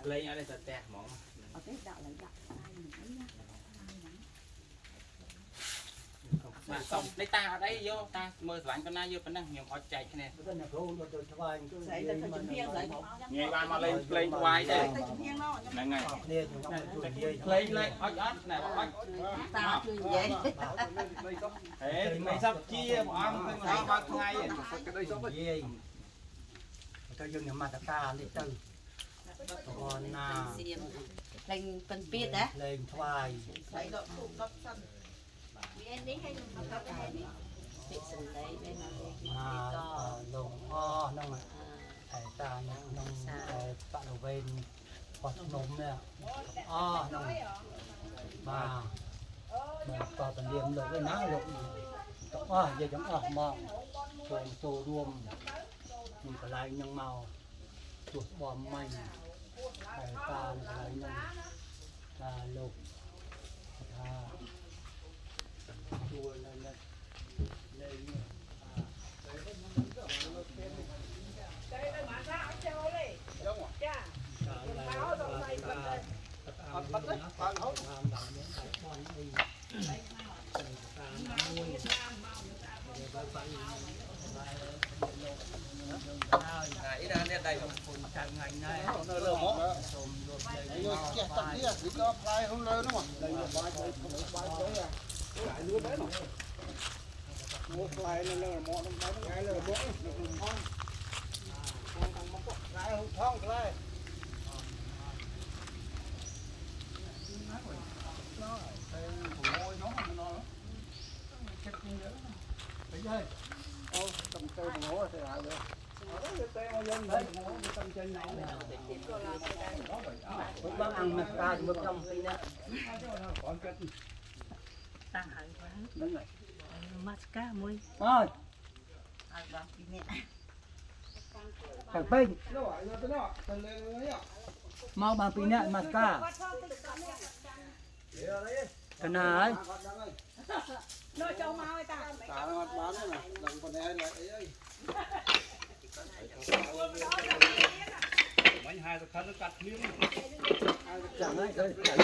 lấy ở đây thật tẹt mỏng mà xong lấy ta ở đây vô ta mơ sẵn con na vô phần năng nhiều họ chạy cái này nghe ba mà lên hoài đây này này lên lên ót này ót ta chưa vậy thế thì mày sắp chia bọn ông ba ngày gì cho dân nhà mặt ta đi từ còn lên phân biệt đấy lên thoại lồng o nông à thầy ta nông bạn đầu bên còn nôm nè o nông mà còn tận điểm được cái ná lục o giờ chúng ở mong chuồng tô đuông mình phải lại nhân màu chuột bom mây thầy ta lại nhân ta lục ta chua lên lên này ra đây phun tràn ngành này nó lừa mỏ bác ăn mà ta một trong khi nè tăng hẳn quá đúng rồi masca môi ơi thằng pin mau bằng pin nè mặt ca cái này Nó cho mau ấy ta. bánh hai tôi cắt miếng chẳng ấy chẳng